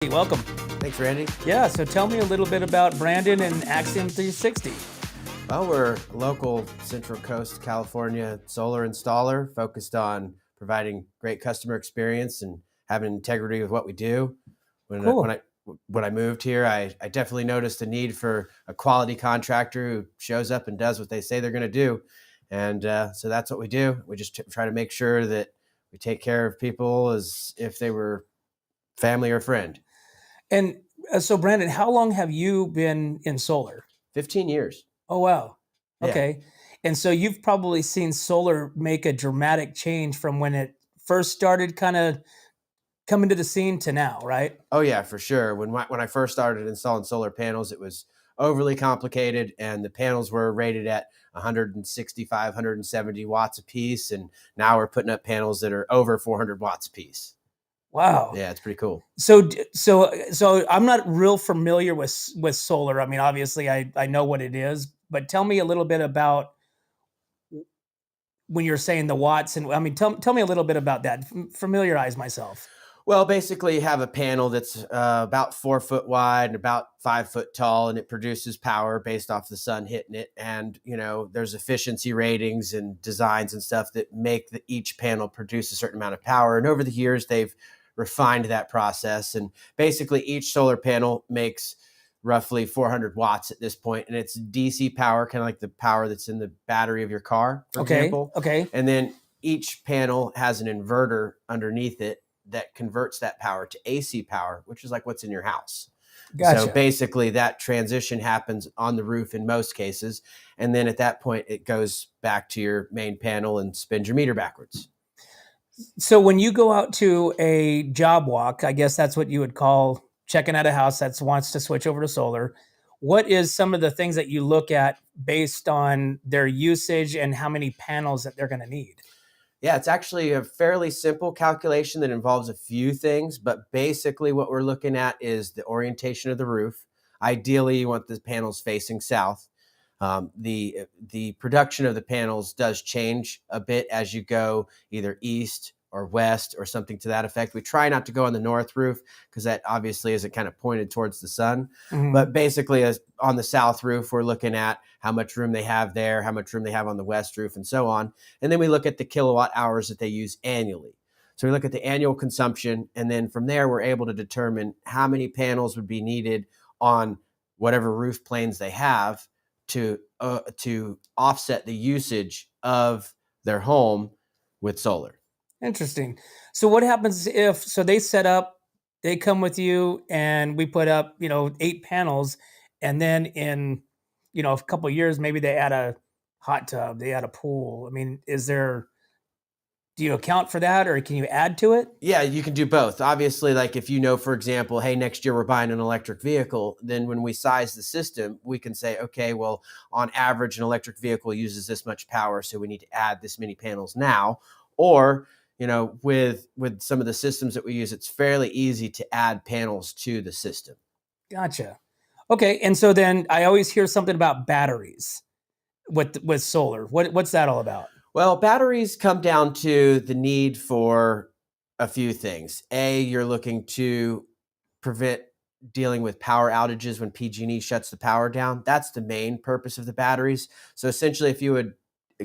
Hey, welcome. Thanks, Randy. Yeah, so tell me a little bit about Brandon and Axiom 360. Well, we're a local Central Coast California solar installer focused on providing great customer experience and having integrity with what we do. When I, when Cool. I when I moved here, I definitely noticed a need for a quality contractor who shows up and does what they say they're going to do, and so that's what we do. We just try to make sure that we take care of people as if they were family or friend. And so, Brandon, how long have you been in solar? 15 years. Oh, wow. Yeah. Okay. And so you've probably seen solar make a dramatic change from when it first started kind of coming to the scene to now, right? Oh yeah, for sure. When I first started installing solar panels, it was overly complicated, and the panels were rated at 165, 170 watts a piece, and now we're putting up panels that are over 400 watts a piece. Wow. Yeah, it's pretty cool. So I'm not real familiar with solar. I mean, obviously I know what it is, but tell me a little bit about when you're saying the watts, and I mean, tell me a little bit about that. Familiarize myself. Well, basically, you have a panel that's about 4 foot wide and about 5 foot tall, and it produces power based off the sun hitting it. And there's efficiency ratings and designs and stuff that make each panel produce a certain amount of power. And over the years, they've refined that process. And basically, each solar panel makes roughly 400 watts at this point, and it's DC power, kind of like the power that's in the battery of your car, for Okay. example. Okay. And then each panel has an inverter underneath it that converts that power to AC power, which is like what's in your house. So Gotcha. basically, that transition happens on the roof in most cases. And then at that point, it goes back to your main panel and spins your meter backwards. So when you go out to a job walk, I guess that's what you would call checking out a house that wants to switch over to solar. What is some of the things that you look at based on their usage and how many panels that they're going to need? Yeah, it's actually a fairly simple calculation that involves a few things, but basically what we're looking at is the orientation of the roof. Ideally, you want the panels facing south. The production of the panels does change a bit as you go either east or west or something to that effect. We try not to go on the north roof because that obviously isn't kind of pointed towards the sun. Mhm. But basically, as on the south roof, we're looking at how much room they have there, how much room they have on the west roof, and so on. And then we look at the kilowatt hours that they use annually. So we look at the annual consumption, and then from there, we're able to determine how many panels would be needed on whatever roof planes they have to offset the usage of their home with solar. Interesting. So what happens if they set up, they come with you and we put up, 8 panels, and then in, a couple of years maybe they add a hot tub, they add a pool. I mean, do you account for that or can you add to it? Yeah, you can do both. Obviously, like if for example, hey, next year we're buying an electric vehicle, then when we size the system, we can say, okay, well, on average, an electric vehicle uses this much power, so we need to add this many panels now. Or, with some of the systems that we use, it's fairly easy to add panels to the system. Gotcha. Okay, and so then I always hear something about batteries with solar. What's that all about? Well, batteries come down to the need for a few things. A, you're looking to prevent dealing with power outages when PG&E shuts the power down. That's the main purpose of the batteries. So essentially, if you would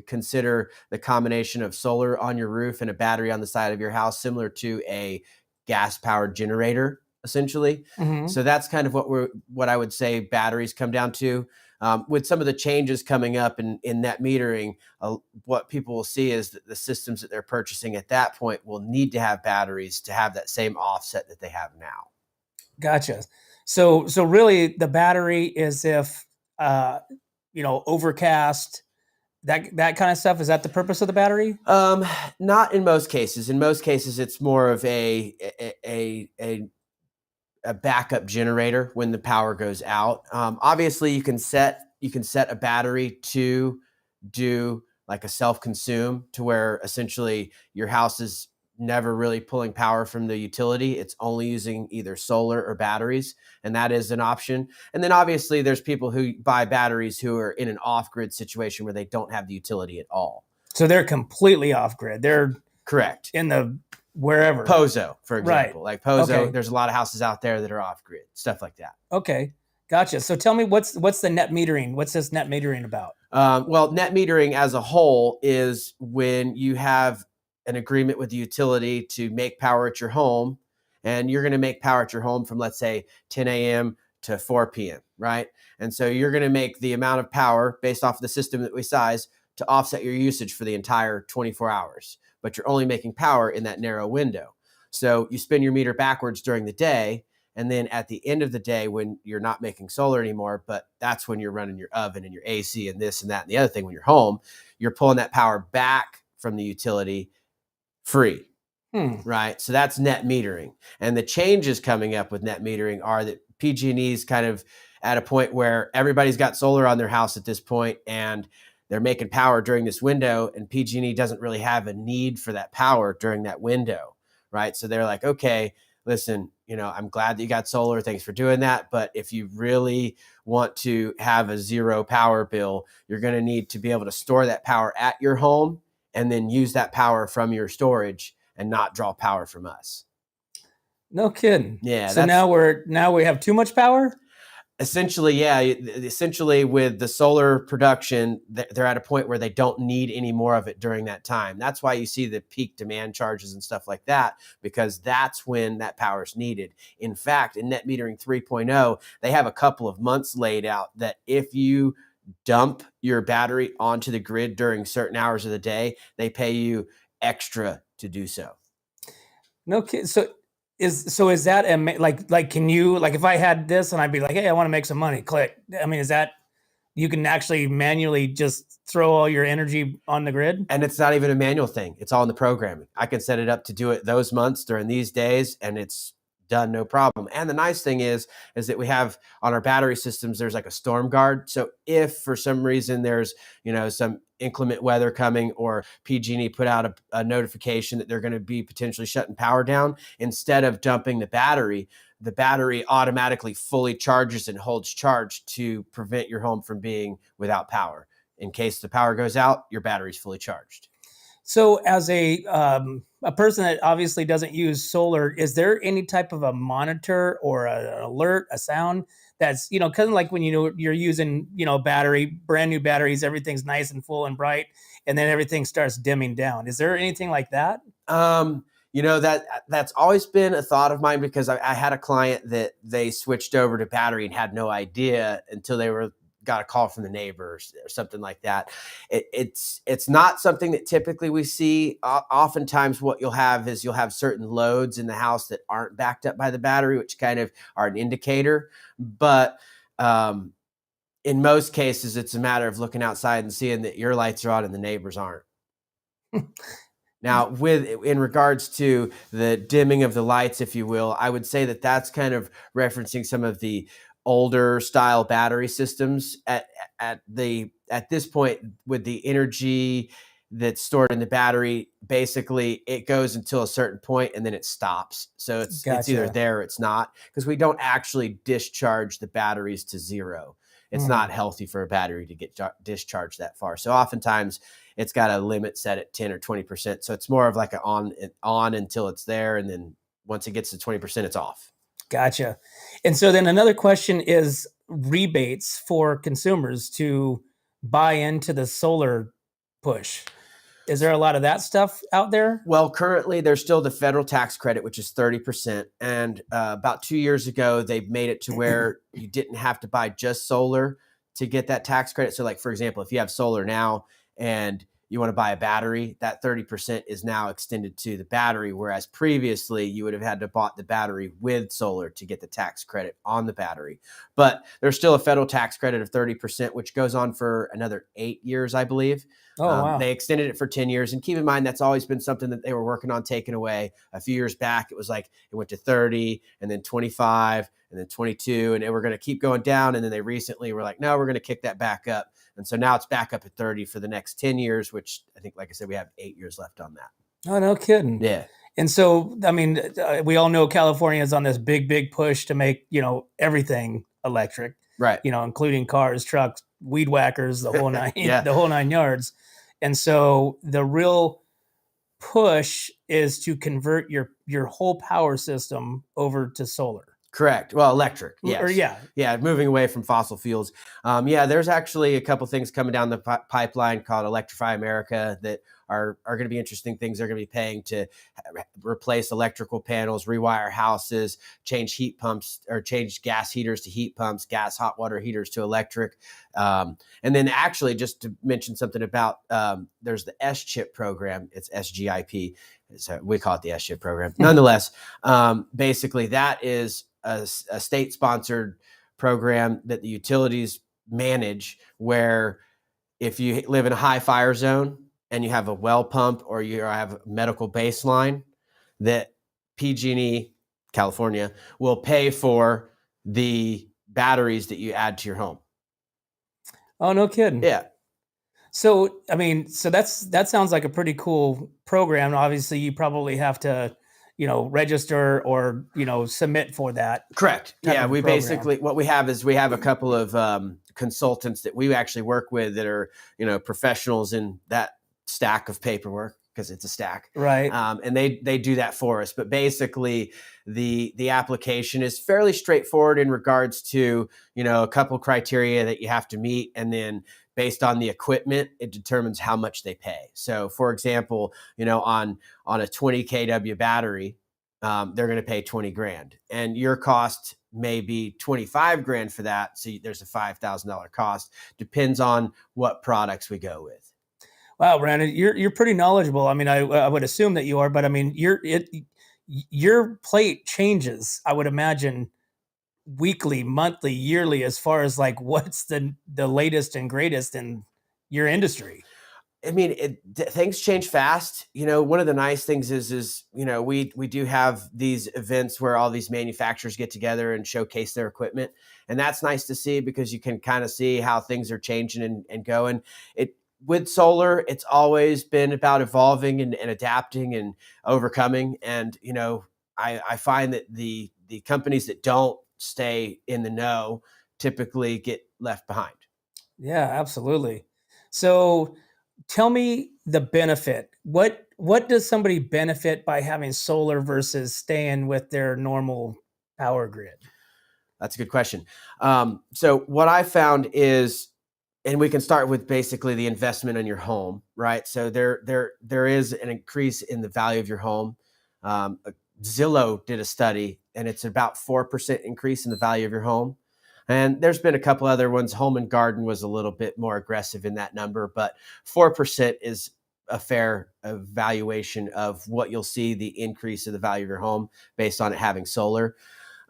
consider the combination of solar on your roof and a battery on the side of your house, similar to a gas powered generator, essentially. Mhm. So that's kind of what I would say batteries come down to. With some of the changes coming up in net metering, what people will see is that the systems that they're purchasing at that point will need to have batteries to have that same offset that they have now. Gotcha. So really the battery is if uh overcast, that kind of stuff. Is that the purpose of the battery? Um, Not in most cases. In most cases, it's more of a backup generator when the power goes out. Obviously, you can set a battery to do like a self-consume to where essentially your house is never really pulling power from the utility. It's only using either solar or batteries, and that is an option. And then obviously there's people who buy batteries who are in an off-grid situation where they don't have the utility at all. So they're completely off grid. They're Correct. in the wherever. Pozo, for Right. example, like Pozo, Okay. there's a lot of houses out there that are off grid, stuff like that. Okay. Gotcha. So tell me what's the net metering? What's this net metering about? Well, net metering as a whole is when you have an agreement with the utility to make power at your home, and you're going to make power at your home from, let's say, 10 a.m. to 4 p.m., right? And so you're going to make the amount of power based off of the system that we size to offset your usage for the entire 24 hours, but you're only making power in that narrow window. So you spin your meter backwards during the day, and then at the end of the day, when you're not making solar anymore, but that's when you're running your oven and your AC and this and that and the other thing when you're home, you're pulling that power back from the utility free. Right. So that's net metering. And the changes coming up with net metering are that PG&E is kind of at a point where everybody's got solar on their house at this point, and they're making power during this window, and PG&E doesn't really have a need for that power during that window. Right. So they're like, okay, listen, I'm glad that you got solar. Thanks for doing that. But if you really want to have a zero power bill, you're going to need to be able to store that power at your home and then use that power from your storage and not draw power from us. No kidding. Yeah. So now we have too much power? Essentially, yeah. Essentially, with the solar production, they're at a point where they don't need any more of it during that time. That's why you see the peak demand charges and stuff like that, because that's when that power is needed. In fact, in net metering 3.0, they have a couple of months laid out that if you dump your battery onto the grid during certain hours of the day, they pay you extra to do so. No kidding. So is that like can you, like, if I had this and I'd be like, hey, I want to make some money, click. I mean, is that you can actually manually just throw all your energy on the grid? And it's not even a manual thing. It's all in the programming. I can set it up to do it those months during these days, and it's done no problem. And the nice thing is that we have on our battery systems, there's like a storm guard. So if for some reason there's, some inclement weather coming, or PG&E put out a notification that they're going to be potentially shutting power down, instead of dumping the battery automatically fully charges and holds charge to prevent your home from being without power. In case the power goes out, your battery's fully charged. So as a person that obviously doesn't use solar, is there any type of a monitor or an alert, a sound that's, kind of like when you're using, brand new batteries, everything's nice and full and bright, and then everything starts dimming down. Is there anything like that? That's always been a thought of mine, because I had a client that they switched over to battery and had no idea until they got a call from the neighbors or something like that. It's not something that typically we see. Oftentimes what you'll have certain loads in the house that aren't backed up by the battery, which kind of are an indicator. But in most cases, it's a matter of looking outside and seeing that your lights are on and the neighbors aren't. Now, in regards to the dimming of the lights, if you will, I would say that that's kind of referencing some of the older style battery systems. At this point, with the energy that's stored in the battery, basically it goes until a certain point and then it stops. So it's either there or it's not, because we don't actually discharge the batteries to zero. It's not healthy for a battery to get discharged that far. So oftentimes it's got a limit set at 10 or 20%. So it's more of like an on until it's there. And then once it gets to 20%, it's off. Gotcha. And so then another question is rebates for consumers to buy into the solar push. Is there a lot of that stuff out there? Well, currently there's still the federal tax credit, which is 30%. And about 2 years ago, they made it to where you didn't have to buy just solar to get that tax credit. So like, for example, if you have solar now and you want to buy a battery, that 30% is now extended to the battery, whereas previously you would have had to bought the battery with solar to get the tax credit on the battery. But there's still a federal tax credit of 30%, which goes on for another 8 years, I believe. Oh, wow. They extended it for 10 years. And keep in mind, that's always been something that they were working on taking away. A few years back, it was like it went to 30 and then 25 and then 22, and they were going to keep going down. And then they recently were like, no, we're going to kick that back up. And so now it's back up at 30 for the next 10 years, which I think, like I said, we have 8 years left on that. Oh, no kidding. Yeah. And so, I mean, we all know California is on this big push to make, everything electric, right? Including cars, trucks, weed whackers, the whole nine, yeah. the whole 9 yards. And so the real push is to convert your whole power system over to solar. Correct. Well, electric, Or yes. yeah. Yeah, moving away from fossil fuels. Yeah, there's actually a couple things coming down the pipeline called Electrify America that are going to be interesting things. They're going to be paying to replace electrical panels, rewire houses, change heat pumps, or change gas heaters to heat pumps, gas hot water heaters to electric. And then actually, just to mention something about, there's the S-chip program. It's SGIP. So we call it the S-chip program. Nonetheless, basically that is a state-sponsored program that the utilities manage, where if you live in a high fire zone and you have a well pump or you have a medical baseline, that PG&E California will pay for the batteries that you add to your home. Oh, no kidding. Yeah. So, I mean, so that sounds like a pretty cool program. Obviously, you probably have to, register or, submit for that. Correct. Yeah, we program. basically, what we have is we have a couple of consultants that we actually work with that are, professionals in that stack of paperwork, because it's a stack. Right. And they do that for us. But basically, the application is fairly straightforward in regards to, a couple criteria that you have to meet, and then based on the equipment, it determines how much they pay. So, for example, on a 20 kW battery, they're going to pay 20 grand, and your cost may be 25 grand for that. So there's a $5,000 cost. Depends on what products we go with. Wow, Brandon, you're pretty knowledgeable. I mean, I would assume that you are, but I mean, your plate changes, I would imagine, weekly, monthly, yearly, as far as like what's the latest and greatest in your industry. I mean, things change fast. One of the nice things is we do have these events where all these manufacturers get together and showcase their equipment, and that's nice to see, because you can kind of see how things are changing and going. With solar, it's always been about evolving and adapting and overcoming. And I find that the companies that don't stay in the know typically get left behind. Yeah, absolutely. So tell me the benefit. What does somebody benefit by having solar versus staying with their normal power grid? That's a good question. So what I found is, and we can start with basically the investment in your home, right? So there is an increase in the value of your home. Zillow did a study, and it's about 4% increase in the value of your home. And there's been a couple other ones. Home and Garden was a little bit more aggressive in that number, but 4% is a fair evaluation of what you'll see the increase of the value of your home based on it having solar.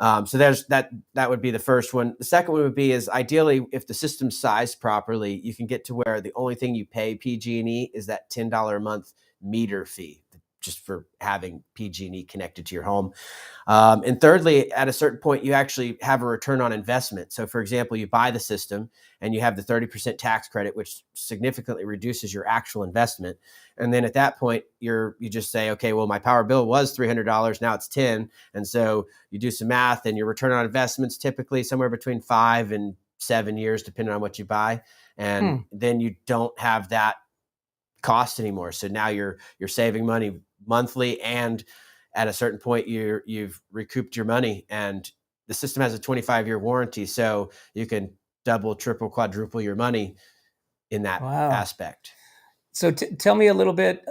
So there's that would be the first one. The second one would be is, ideally, if the system's sized properly, you can get to where the only thing you pay PG&E is that $10 a month meter fee, just for having PG&E connected to your home. And thirdly, at a certain point, you actually have a return on investment. So, for example, you buy the system and you have the 30% tax credit, which significantly reduces your actual investment. And then at that point, you just say, okay, well, my power bill was $300, now it's 10. And so you do some math, and your return on investment's typically somewhere between 5 and 7 years, depending on what you buy. And then you don't have that cost anymore. So now you're saving money monthly, and at a certain point you've recouped your money, and the system has a 25-year warranty, so you can double, triple, quadruple your money in that aspect. So tell me a little bit,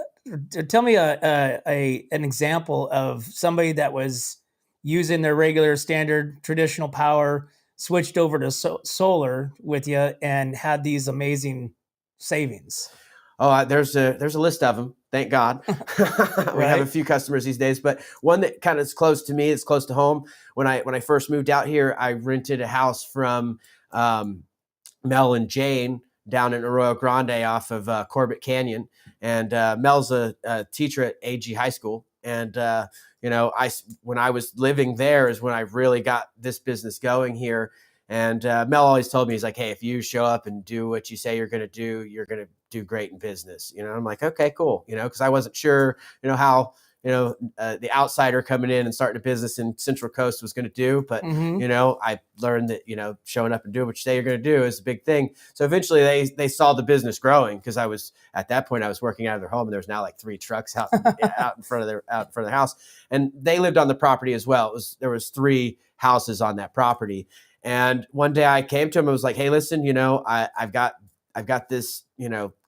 tell me an example of somebody that was using their regular standard traditional power, switched over to solar with you, and had these amazing savings. Oh, there's a list of them. Thank God. We have a few customers these days, but one that kind of is close to me, it's close to home. When I first moved out here, I rented a house from Mel and Jane down in Arroyo Grande off of Corbett Canyon. And Mel's a teacher at AG High School. And, when I was living there is when I really got this business going here. And Mel always told me, he's like, hey, if you show up and do what you say you're going to do, you're going to do great in business. I'm like, okay, cool. Because I wasn't sure, how the outsider coming in and starting a business in Central Coast was going to do. But, I learned that, showing up and doing what you say you're going to do is a big thing. So eventually they saw the business growing, because at that point I was working out of their home, and there's now like 3 trucks out in front of their house. And they lived on the property as well. There was 3 houses on that property. And one day I came to him and was like, hey, listen, I've got this,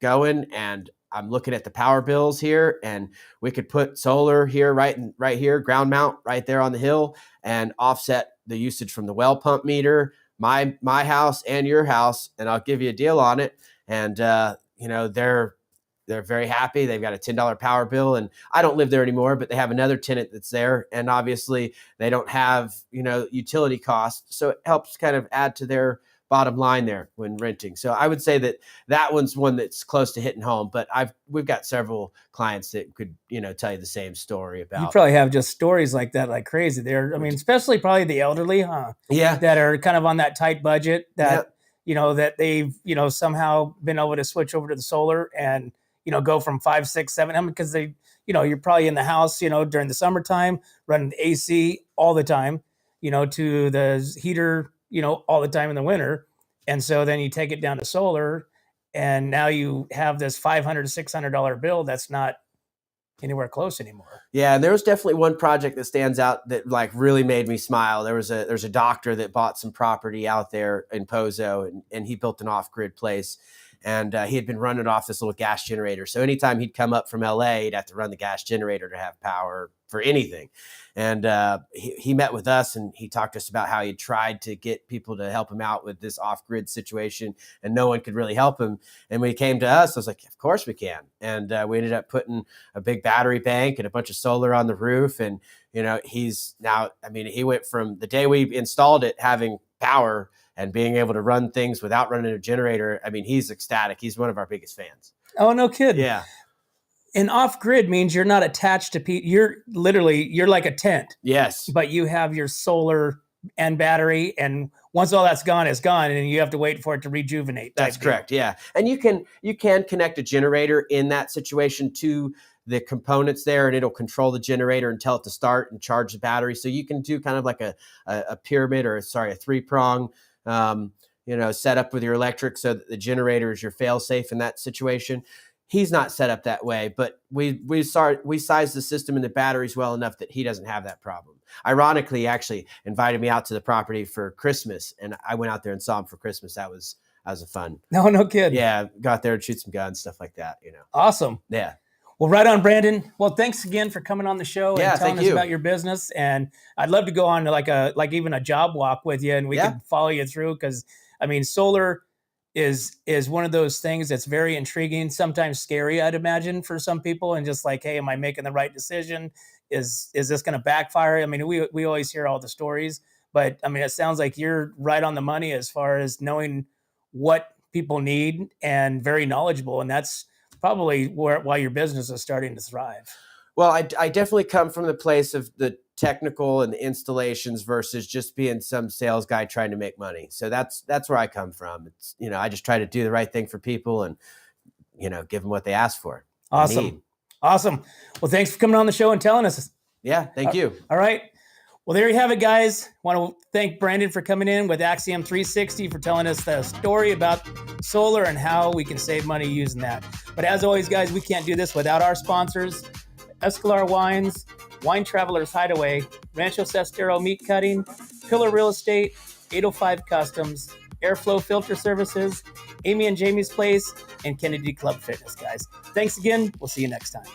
going, and I'm looking at the power bills here, and we could put solar here, right here, ground mount right there on the hill, and offset the usage from the well pump meter, my house and your house, and I'll give you a deal on it. And they're very happy. They've got a $10 power bill, and I don't live there anymore, but they have another tenant that's there, and obviously they don't have utility costs, so it helps kind of add to their bottom line there when renting. So I would say that one's one that's close to hitting home, but we've got several clients that could, tell you the same story about. You probably have just stories like that, like crazy there. I mean, especially probably the elderly, huh? Yeah. That are kind of on that tight budget that, that they've, somehow been able to switch over to the solar and, go from 5, 6, 7, because they, you're probably in the house, during the summertime, running the AC all the time, to the heater, all the time in the winter. And so then you take it down to solar, and now you have this $500, $600 bill that's not anywhere close anymore. Yeah, and there was definitely one project that stands out that like really made me smile. There's a doctor that bought some property out there in Pozo, and he built an off-grid place. And he had been running off this little gas generator. So anytime he'd come up from LA, he'd have to run the gas generator to have power for anything. And he met with us, and he talked to us about how he tried to get people to help him out with this off-grid situation, and no one could really help him. And when he came to us, I was like, of course we can. And we ended up putting a big battery bank and a bunch of solar on the roof. And, he's now, he went from the day we installed it having power and being able to run things without running a generator. He's ecstatic. He's one of our biggest fans. Oh, no kidding. Yeah. And off-grid means you're not attached to people. You're like a tent. Yes. But you have your solar and battery, and once all that's gone, it's gone, and you have to wait for it to rejuvenate. That's correct. Yeah. And you can connect a generator in that situation to the components there, and it'll control the generator and tell it to start and charge the battery. So you can do kind of like a pyramid, a 3-prong set up with your electric, so that the generator is your fail safe in that situation. He's not set up that way, but we sized the system and the batteries well enough that he doesn't have that problem. Ironically, he actually invited me out to the property for Christmas, and I went out there and saw him for Christmas. That was a fun. No kidding. Yeah, got there and shoot some guns, stuff like that. Awesome. Yeah. Well, right on, Brandon. Well, thanks again for coming on the show and telling us about your business. And I'd love to go on to like even a job walk with you, and we can follow you through, because solar is one of those things that's very intriguing, sometimes scary, I'd imagine, for some people, and just like, hey, am I making the right decision? Is this going to backfire? We always hear all the stories, but it sounds like you're right on the money as far as knowing what people need and very knowledgeable, and that's probably why your business is starting to thrive. Well, I definitely come from the place of the technical and the installations versus just being some sales guy trying to make money. So that's where I come from. It's, I just try to do the right thing for people and, give them what they ask for. Awesome. Awesome. Well, thanks for coming on the show and telling us. Yeah. Thank you. All right. Well, there you have it, guys. Want to thank Brandon for coming in with Axiom 360 for telling us the story about solar and how we can save money using that. But as always, guys, we can't do this without our sponsors: Escalar Wines, Wine Travelers Hideaway, Rancho Sestero Meat Cutting, Pillar Real Estate, 805 Customs, Airflow Filter Services, Amy and Jamie's Place, and Kennedy Club Fitness, guys. Thanks again. We'll see you next time.